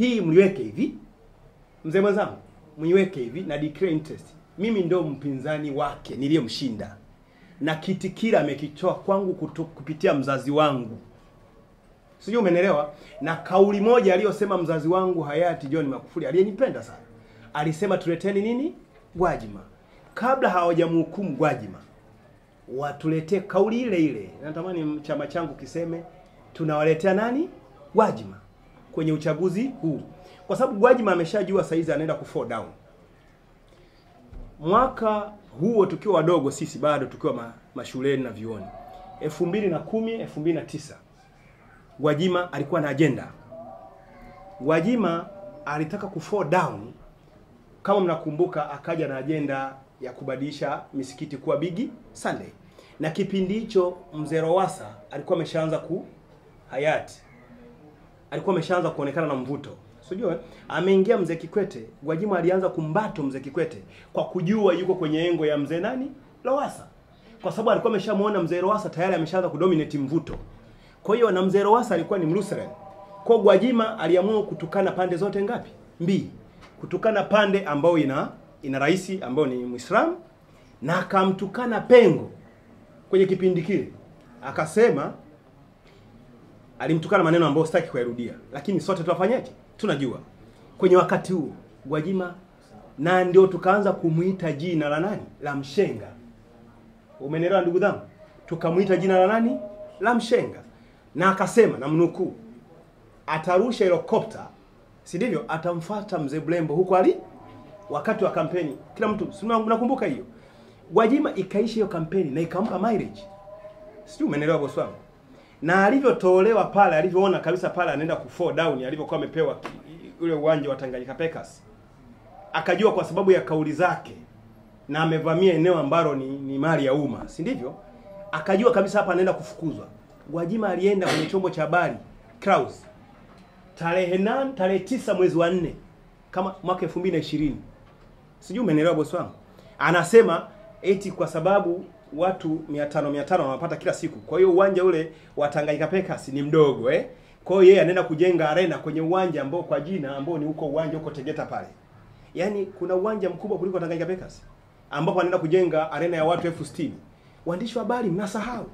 hii mliweke hivi. Mzee mwenzangu, mniweke hivi na declare interest. Mimi ndo mpinzani wake niliyemshinda. Na kiti kile amekitoa kwangu kupitia mzazi wangu. Sijui umeelewa? Na kauli moja aliyosema mzazi wangu hayati John Magufuli aliyenipenda sana. Alisema tuleteni nini? Gwajima. Kabla hawajamhukumu Gwajima, watuletee kauli ile ile. Natamani chama changu kiseme tunawaletea nani? Gwajima kwenye uchaguzi huu. Kwa sababu Gwajima ameshajua saizi anaenda ku fall down. Mwaka huo tukiwa wadogo sisi bado tukiwa mashuleni na vioni. 2010, 2009. Gwajima alikuwa na agenda. Gwajima alitaka ku fall down. Kama mnakumbuka akaja na agenda ya kubadilisha misikiti kuwa Big Sunday. Na kipindi hicho mzee Lowassa alikuwa ameshaanza hayati. Alikuwa ameshaanza kuonekana na mvuto. Sijui ameingia mzee Kikwete, Gwajima alianza kumbato mzee Kikwete kwa kujua yuko kwenye engo ya mzee nani? Lowassa. Kwa sababu alikuwa ameshamuona mzee Lowassa tayari ameshaanza kudominate mvuto. Kwa hiyo na mzee Lowassa alikuwa ni Mlutheren. Kwa Gwajima aliamua kutukana pande zote ngapi? Mbili. Kutukana pande ambao ina rais ambao ni Muislamu na akamtukana Pengo kwenye kipindi kile. Akasema alimtukana maneno ambayo sitaki kuyarudia, lakini sote tuwafanyaje? Tunajua. Kwenye wakati huo Gwajima na ndio tukaanza kumuita jina la nani? La mshenga. Umeelewa ndugu zangu? Tukamuita jina la nani? La mshenga. Na akasema na mnukuu, atarusha helikopta, si ndivyo? Atamfuata mzee Bulembo huko wakati wa kampeni. Kila mtu, si mnakumbuka hiyo? Gwajima ikaisha hiyo kampeni na ikampa mileage. Sijui umeelewa boss wangu? Na alivyotolewa pale, alivyoona kabisa pale anaenda ku fall down, alivyokuwa amepewa ule uwanja wa Tanganyika Packers. Akajua kwa sababu ya kauli zake na amevamia eneo ambalo ni mali ya umma, si ndivyo? Akajua kabisa hapa anaenda kufukuzwa. Gwajima alienda kwenye chombo cha habari Clouds tarehe 9 mwezi wa 4 kama mwaka 2020. Sijui umeelewa boss wangu? Anasema eti kwa sababu watu 500 wanapata kila siku. Kwa hiyo uwanja ule wa Tanganyika Packers ni mdogo Kwa hiyo yeye anaenda kujenga arena kwenye uwanja ambao kwa jina ambao ni huko uwanja huko Tegeta pale. Yaani kuna uwanja mkubwa kuliko Tanganyika Packers ambapo anaenda kujenga arena ya watu 60,000. Waandishi wa habari mnasahau.